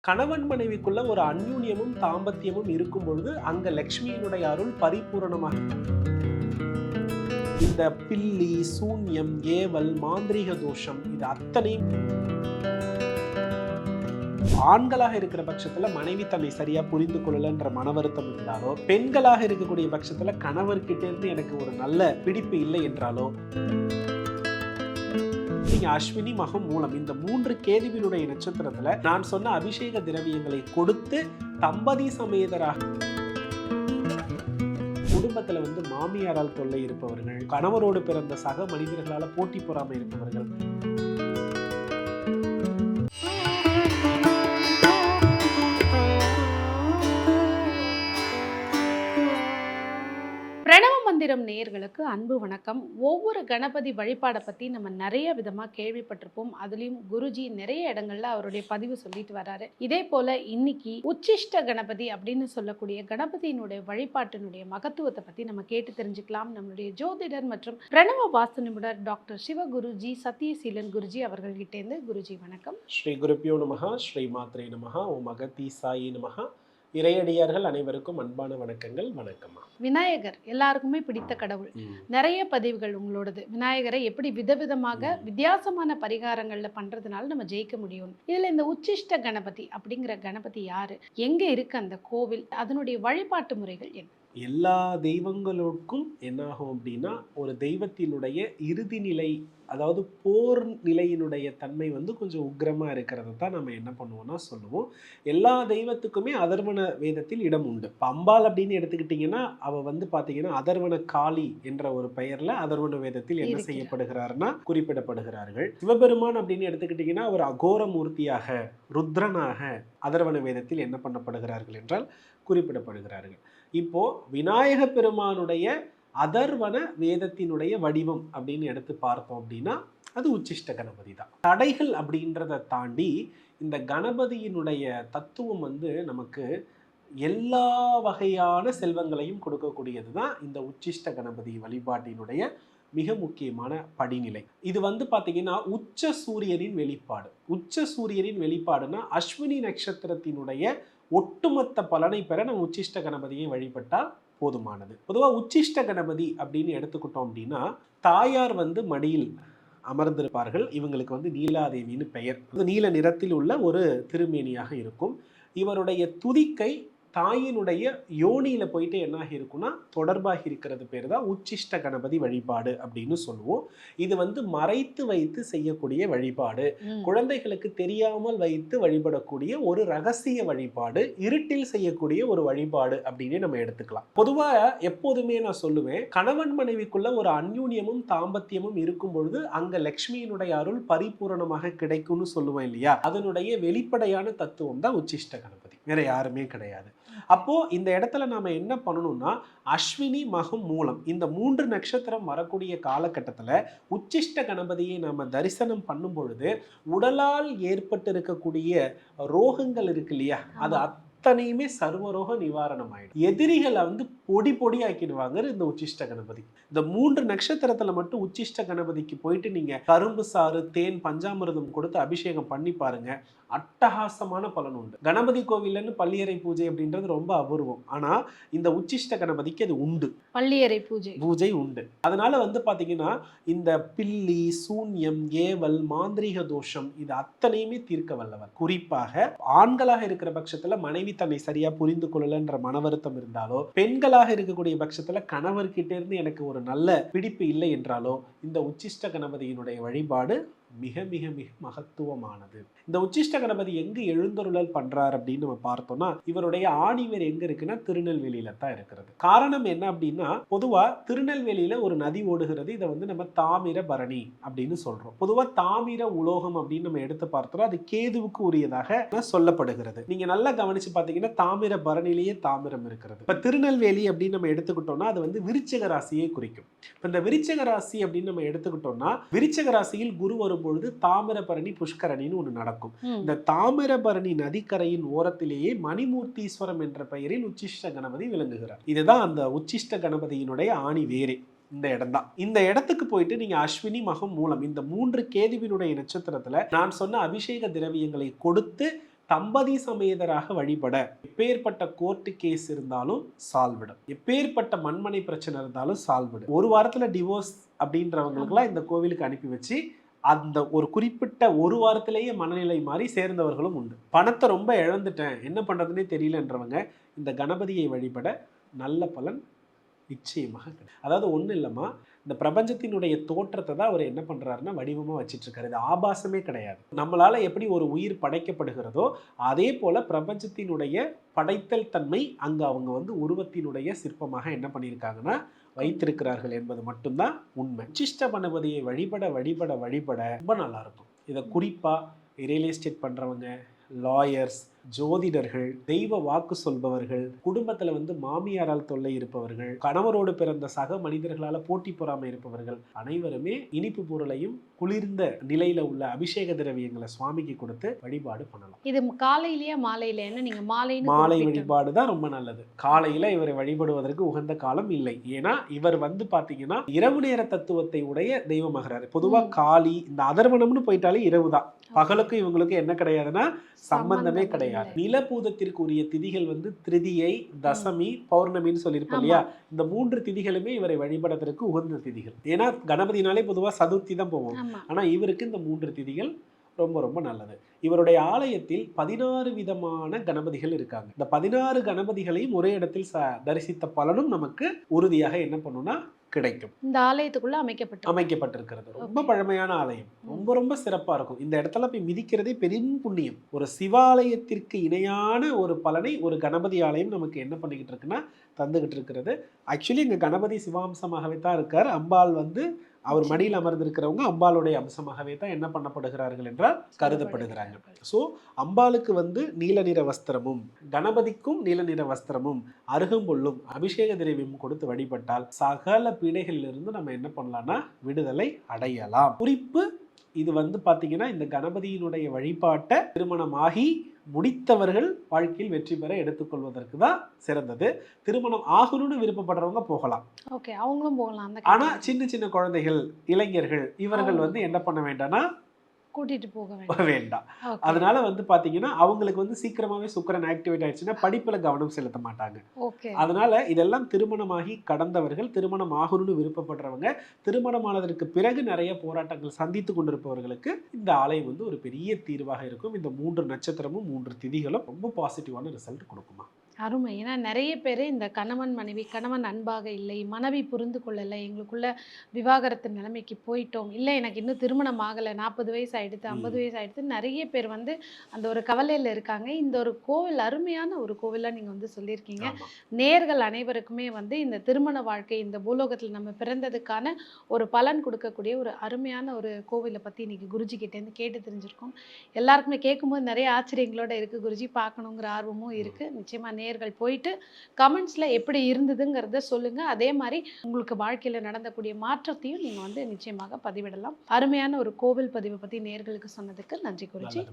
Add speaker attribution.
Speaker 1: கணவன் மனைவிக்குள்ள ஒரு அந்யூன்யமும் தாம்பத்தியமும் இருக்கும் பொழுது அங்க லக்ஷ்மியினுடைய அருள் பரிபூரணமாக. இந்த பில்லி, சூன்யம், ஏவல், மாந்திரீக தோஷம் இது அத்தனையும் ஆண்களாக இருக்கிற பட்சத்துல மனைவி தன்னை சரியா புரிந்து கொள்ளலன்ற மன வருத்தம் இருந்தாலோ, பெண்களாக இருக்கக்கூடிய பட்சத்துல கணவர்கிட்ட இருந்து எனக்கு ஒரு நல்ல பிடிப்பு இல்லை என்றாலோ, நீங்க அஸ்வினி, மகம், மூலம் இந்த 3 கேதுவினுடைய நட்சத்திரத்துல நான் சொன்ன அபிஷேக திரவியங்களை கொடுத்து தம்பதி சமேதராக குடும்பத்துல மாமியாரால் தொல்லை இருப்பவர்கள், கணவரோடு பிறந்த சக மனிதர்களால போட்டி பொறாமை இருப்பவர்கள்,
Speaker 2: பிரணவ மந்திரம் நேயர்களுக்கு அன்பு வணக்கம். ஒவ்வொரு கணபதி வழிபாடை பற்றி நம்ம நிறைய விதமாக கேள்விப்பட்டிருப்போம். அதுலேயும் குருஜி நிறைய இடங்கள்ல அவருடைய பதிவு சொல்லிட்டு வராரு. இதே போல இன்னைக்கு உச்சிஷ்ட கணபதி அப்படின்னு சொல்லக்கூடிய கணபதியினுடைய வழிபாட்டினுடைய மகத்துவத்தை பற்றி நம்ம கேட்டு தெரிஞ்சுக்கலாம். நம்மளுடைய ஜோதிடர் மற்றும் பிரணவ வாஸ்து நிபுணர் டாக்டர் சிவ குருஜி சத்யசீலன் குருஜி அவர்கள்கிட்டேருந்து. குருஜி வணக்கம்.
Speaker 1: ஸ்ரீ குருப்பியோ நமஹா, ஸ்ரீ மாத்ரே நமஹா, ஓம் அகதி சாயி நமஹா. இறையடியார்கள் அனைவருக்கும் அன்பான வணக்கங்கள். வணக்கம்மா.
Speaker 2: விநாயகர் எல்லாருக்குமே பிடித்த கடவுள். நிறைய பதிவுகள் உங்களோடது. விநாயகரை எப்படி விதவிதமாக வித்தியாசமான பரிகாரங்கள்ல பண்றதுனால நம்ம ஜெயிக்க முடியும். இதுல இந்த உச்சிஷ்ட கணபதி அப்படிங்கிற கணபதி யாரு, எங்க இருக்கு அந்த கோவில், அதனுடைய வழிபாட்டு முறைகள் என்ன?
Speaker 1: எல்லா தெய்வங்களுக்கும் என்னாகும் அப்படின்னா, ஒரு தெய்வத்தினுடைய இறுதி நிலை, அதாவது போர் நிலையினுடைய தன்மை கொஞ்சம் உக்கிரமா இருக்கிறத தான் நம்ம என்ன பண்ணுவோம்னா சொல்லுவோம். எல்லா தெய்வத்துக்குமே அதர்வன வேதத்தில் இடம் உண்டு. அம்பாள் அப்படின்னு எடுத்துக்கிட்டிங்கன்னா அவ பார்த்தீங்கன்னா அதர்வன காளி என்ற ஒரு பெயர்ல அதர்வன வேதத்தில் என்ன செய்யப்படுகிறார்னா குறிப்பிடப்படுகிறார்கள். சிவபெருமான் அப்படின்னு எடுத்துக்கிட்டிங்கன்னா அவர் அகோர மூர்த்தியாக, ருத்ரனாக அதர்வன வேதத்தில் என்ன பண்ணப்படுகிறார்கள் என்றால் குறிப்பிடப்படுகிறார்கள். இப்போ விநாயக பெருமானுடைய அதர்வன வேதத்தினுடைய வடிவம் அப்படின்னு எடுத்து பார்த்தோம் அப்படின்னா அது உச்சிஷ்ட கணபதி தான். தடைகள் அப்படின்றத தாண்டி இந்த கணபதியினுடைய தத்துவம் நமக்கு எல்லா வகையான செல்வங்களையும் கொடுக்கக்கூடியது தான் இந்த உச்சிஷ்ட கணபதி வழிபாட்டினுடைய மிக முக்கியமான படிநிலை. இது பார்த்தீங்கன்னா உச்ச சூரியனின் வெளிப்பாடு. உச்ச சூரியனின் வெளிப்பாடுனா அஸ்வினி நட்சத்திரத்தினுடைய ஒட்டுமொத்த பலனை பெற நம்ம உச்சிஷ்ட கணபதியை வழிபட்டால் போதுமானது. பொதுவாக உச்சிஷ்ட கணபதி அப்படின்னு எடுத்துக்கிட்டோம் அப்படின்னா தாயார் மடியில் அமர்ந்திருப்பார்கள். இவங்களுக்கு நீலாதேவின்னு பெயர். நீல நிறத்தில் உள்ள ஒரு திருமேனியாக இருக்கும். இவருடைய துதிக்கை தாயினுடைய யோனியில போயிட்டு என்ன இருக்குன்னா தொடர்பாகி இருக்கிறது பேர் தான் உச்சிஷ்ட கணபதி வழிபாடு அப்படின்னு சொல்லுவோம். இது மறைத்து வைத்து செய்யக்கூடிய வழிபாடு, குழந்தைகளுக்கு தெரியாமல் வைத்து வழிபடக்கூடிய ஒரு ரகசிய வழிபாடு, இருட்டில் செய்யக்கூடிய ஒரு வழிபாடு அப்படின்னு நம்ம எடுத்துக்கலாம். பொதுவா எப்போதுமே நான் சொல்லுவேன், கணவன் மனைவிக்குள்ள ஒரு அந்யூன்யமும் தாம்பத்தியமும் இருக்கும் பொழுது அங்க லக்ஷ்மியினுடைய அருள் பரிபூரணமாக கிடைக்கும்னு சொல்லுவேன் இல்லையா? அதனுடைய வெளிப்படையான தத்துவம் தான் உச்சிஷ்ட கணபதி, வேற யாருமே கிடையாது. அப்போ இந்த இடத்துல நாம என்ன பண்ணணும்னா அஸ்வினி, மகம், மூலம் இந்த 3 நட்சத்திரம் வரக்கூடிய காலகட்டத்துல உச்சிஷ்ட கணபதியை நாம தரிசனம் பண்ணும் பொழுது உடலால் ஏற்பட்டு இருக்கக்கூடிய ரோகங்கள் இருக்கு இல்லையா, அது அத்தனையுமே சர்வரோக நிவாரணம் ஆயிடும். எதிரிகளை பொடி பொடி ஆக்கிடுவாங்க இந்த உச்சிஷ்ட கணபதி. இந்த 3 நட்சத்திரத்துல மட்டும் உச்சிஷ்ட கணபதிக்கு போயிட்டு நீங்க கரும்பு சாறு, தேன், பஞ்சாமிர்தம் கொடுத்து அபிஷேகம் பண்ணி பாருங்க, அட்டகாசமான பலன் உண்டு. கணபதி கோவில்னு பள்ளியறை பூஜை அப்படின்றது ரொம்ப அபூர்வம். ஆனா இந்த உச்சிஷ்ட கணபதிக்கு அது உண்டு, பள்ளியறை பூஜை உண்டு. அதனால பாத்தீங்கன்னா இந்த பில்லி, சூன்யம், ஏவல், மாந்திரீக தோஷம் இது அத்தனையுமே தீர்க்க வல்லவர். குறிப்பாக ஆண்களாக இருக்கிற பட்சத்துல மனைவி தன்னை சரியா புரிந்து கொள்ளலன்ற மன வருத்தம் இருந்தாலோ, பெண்களாக இருக்கக்கூடிய பட்சத்துல கணவர்கிட்ட இருந்து எனக்கு ஒரு நல்ல பிடிப்பு இல்லை என்றாலோ இந்த உச்சிஷ்ட கணபதியினுடைய வழிபாடு மிக மிக மிக மகத்துவமானது. இந்த உச்சிஷ்ட கணபதி எங்கு எழுந்தருளல் பண்றார் அப்படின்னு நம்ம பார்த்தோம்னா இவருடைய ஆணிவேர் எங்க இருக்குன்னா திருநெல்வேலியில தான் இருக்கிறது. காரணம் என்ன அப்படின்னா, பொதுவா திருநெல்வேலியில ஒரு நதி ஓடுகிறது. இதை நம்ம தாமிர பரணி அப்படின்னு சொல்றோம். பொதுவா தாமிர உலோகம் அப்படின்னு நம்ம எடுத்து பார்த்தோம்னா அது கேதுவுக்கு உரியதாக சொல்லப்படுகிறது. நீங்க நல்லா கவனிச்சு பார்த்தீங்கன்னா தாமிர பரணிலேயே தாமிரம் இருக்கிறது. இப்ப திருநெல்வேலி அப்படின்னு நம்ம எடுத்துக்கிட்டோம்னா அது விருச்சிக ராசியை குறிக்கும். இப்ப இந்த விருச்சிக ராசி அப்படின்னு நம்ம எடுத்துக்கிட்டோம்னா விருச்சிக ராசியில் குரு வரும்பொழுது தாமிரபரணி புஷ்கரணின்னு ஒண்ணு நடக்கும். இந்த தாமிரபரணி நதிக்கரையின் ஓரத்திலேயே மணிமூர்த்தீஸ்வரம் என்ற பெயரில் உச்சிஷ்ட கணபதி விளங்குகிறார். இதுதான் அந்த உச்சிஷ்ட கணபதியினுடைய ஆணி வேரே. இந்த இடம் தான். இந்த இடத்துக்கு போயிட்டு நீங்க அஸ்வினி, மகம், மூலம் இந்த 3 கேதுவினுடைய நட்சத்திரத்துல நான் சொன்ன அபிஷேக திரவியங்களை கொடுத்து தம்பதி சமேதராக வழிபட எப்பேற்பட்ட கோர்ட்டு கேஸ் இருந்தாலும் சால்விடும், எப்பேற்பட்ட மண்மனை பிரச்சனை இருந்தாலும் சால்விடும். ஒரு வாரத்துல டிவோர்ஸ் அப்படின்றவங்களுக்குலாம் இந்த கோவிலுக்கு அனுப்பி வச்சு அந்த ஒரு குறிப்பிட்ட ஒரு வாரத்திலேயே மனநிலை மாறி சேர்ந்தவர்களும் உண்டு. பணத்தை ரொம்ப இழந்துட்டேன், என்ன பண்றதுன்னே தெரியலன்றவங்க இந்த கணபதியை வழிபட நல்ல பலன் நிச்சயமாக கிடைக்கும். அதாவது ஒன்றும் இல்லைம்மா, இந்த பிரபஞ்சத்தினுடைய தோற்றத்தை தான் அவர் என்ன பண்ணுறாருன்னா வடிவமாக வச்சிட்டு இருக்காரு. இது ஆபாசமே கிடையாது. நம்மளால் எப்படி ஒரு உயிர் படைக்கப்படுகிறதோ அதே போல் பிரபஞ்சத்தினுடைய படைத்தல் தன்மை அங்கே அவங்க வந்து உருவத்தினுடைய சிற்பமாக என்ன பண்ணியிருக்காங்கன்னா வைத்திருக்கிறார்கள் என்பது மட்டும்தான் உண்மை. உச்சிஷ்ட கணபதியை வழிபட வழிபட வழிபட ரொம்ப நல்லா இருக்கும். இதை குறிப்பாக ரியல் எஸ்டேட் பண்ணுறவங்க, லாயர்ஸ், ஜோதிடர்கள், தெய்வ வாக்கு சொல்பவர்கள், குடும்பத்துல வந்து மாமியாரால் தொல்லை இருப்பவர்கள், கணவரோடு பிறந்த சக மனிதர்களால போட்டி பொறாமை இருப்பவர்கள் அனைவருமே இனிப்பு பொருளையும் குளிர்ந்த நிலையில உள்ள அபிஷேக திரவியங்களை சுவாமிக்கு கொடுத்து வழிபாடு பண்ணலாம்.
Speaker 2: இது காலையிலேயே மாலையில என்ன நீங்க
Speaker 1: மாலை வழிபாடு தான் ரொம்ப நல்லது. காலையில இவரை வழிபடுவதற்கு உகந்த காலம் இல்லை. ஏன்னா இவர் வந்து பாத்தீங்கன்னா இரவு நேர தத்துவத்தை உடைய தெய்வமாகிறாரு. பொதுவா காளி இந்த அதர்வனம்னு போயிட்டாலே இரவு தான். பகலுக்கும் இவங்களுக்கும் என்ன கிடையாதுன்னா சம்பந்தமே கிடையாது. நிலபூதத்திற்கு உரிய திதிகள் வந்து திருதியை, தசமி, பௌர்ணமின்னு சொல்லியிருப்போம் இல்லையா? இந்த 3 திதிகளுமே இவரை வழிபடுவதற்கு உகந்த திதிகள். ஏன்னா கணபதினாலே பொதுவா சதுர்த்தி தான் போவோம். ஆனா இவருக்கு இந்த 3 திதிகள் ரொம்ப ரொம்ப நல்லது. இவருடைய ஆலயத்தில் 16 விதமான கணபதிகள் இருக்காங்க. இந்த 16 கணபதிகளையும் ஒரே இடத்தில் தரிசித்த பலனும் நமக்கு உறுதியாக என்ன பண்ணும்னா கிடைக்கும்.
Speaker 2: இந்த ஆலயத்துக்குள்ள
Speaker 1: அமைக்கப்பட்டிருக்கிறது. ரொம்ப பழமையான ஆலயம், ரொம்ப ரொம்ப சிறப்பா இருக்கும். இந்த இடத்துல போய் மிதிக்கிறதே பெரும் புண்ணியம். ஒரு சிவாலயத்திற்கு இணையான ஒரு பலனை ஒரு கணபதி ஆலயம் நமக்கு என்ன பண்ணிக்கிட்டு இருக்குன்னா தந்துகிட்டு இருக்கிறது. ஆக்சுவலி இங்க கணபதி சிவாம்சமாகவே தான் இருக்கார். அம்பாள் வந்து அவர் மடியில் அமர்ந்திருக்கிறவங்க அம்பாளுடைய அம்சமாகவே தான் என்ன பண்ணப்படுகிறார்கள் என்றால் கருதப்படுகிறாங்க. ஸோ அம்பாளுக்கு வந்து நீல நிற வஸ்திரமும் கணபதிக்கும் நீல நிற வஸ்திரமும் அருகம்புல்லும் அபிஷேக திரவியமும் கொடுத்து வழிபட்டால் சகல பீடைகளிலிருந்து நம்ம என்ன பண்ணலாம்னா விடுதலை அடையலாம். குறிப்பு இது வந்து பார்த்தீங்கன்னா இந்த கணபதியினுடைய வழிபாட்டை திருமணமாகி முடித்தவர்கள் வாழ்க்கையில் வெற்றி பெற எடுத்துக்கொள்வதற்கு தான் சிறந்தது. திருமணம் ஆகணும்னு விருப்பப்படுறவங்க போகலாம்.
Speaker 2: ஓகே, அவங்களும் போகலாம்.
Speaker 1: ஆனா சின்ன சின்ன குழந்தைகள், இளைஞர்கள் இவர்கள் வந்து என்ன பண்ண வேண்டாம்னா
Speaker 2: கூட்டிட்டு போக
Speaker 1: வேண்டாம். அதனால வந்து பாத்தீங்கன்னா அவங்களுக்கு வந்து சீக்கிரமாவே சுக்கிரன் ஆக்டிவேட் ஆயிடுச்சுன்னா படிப்புல கவனம் செலுத்த மாட்டாங்க. அதனால இதெல்லாம் திருமணமாகி கடந்தவர்கள், திருமணம் ஆகணும்னு விருப்பப்படுறவங்க, திருமணமானதற்கு பிறகு நிறைய போராட்டங்கள் சந்தித்து கொண்டிருப்பவர்களுக்கு இந்த ஆலயம் வந்து ஒரு பெரிய தீர்வாக இருக்கும். இந்த 3 நட்சத்திரமும் 3 திதிகளும் ரொம்ப பாசிட்டிவான ரிசல்ட் கொடுக்குமா.
Speaker 2: அருமை. ஏன்னா நிறைய பேர் இந்த கணவன் மனைவி, கணவன் அன்பாக இல்லை, மனைவி புரிந்து கொள்ளலை, எங்களுக்குள்ள விவாகரத்து நிலைமைக்கு போயிட்டோம், இல்லை எனக்கு இன்னும் திருமணம் ஆகலை, 40 வயசு ஆகிடுது, 50 வயசு ஆகிடுது, நிறைய பேர் வந்து அந்த ஒரு கவலையில் இருக்காங்க. இந்த ஒரு கோவில் அருமையான ஒரு கோவிலாக நீங்கள் வந்து சொல்லியிருக்கீங்க. நேர்கள் அனைவருக்குமே வந்து இந்த திருமண வாழ்க்கை, இந்த பூலோகத்தில் நம்ம பிறந்ததுக்கான ஒரு பலன் கொடுக்கக்கூடிய ஒரு அருமையான ஒரு கோவிலை பற்றி இன்றைக்கி குருஜி கிட்டேருந்து கேட்டு தெரிஞ்சிருக்கோம். எல்லாருக்குமே கேட்கும்போது நிறைய ஆச்சரியங்களோட இருக்குது குருஜி, பார்க்கணுங்கிற ஆர்வமும் இருக்குது. நிச்சயமாக நேர்கள் போயிட்டு கமெண்ட்ஸ்ல எப்படி இருந்ததுங்கிறத சொல்லுங்க. அதே மாதிரி உங்களுக்கு வாழ்க்கையில நடந்தக்கூடிய மாற்றத்தையும் நீங்க வந்து நிச்சயமாக பதிவிடலாம். அருமையான ஒரு கோவில் பதிவை பத்தி நேர்களுக்கு சொன்னதுக்கு நன்றி குருஜி.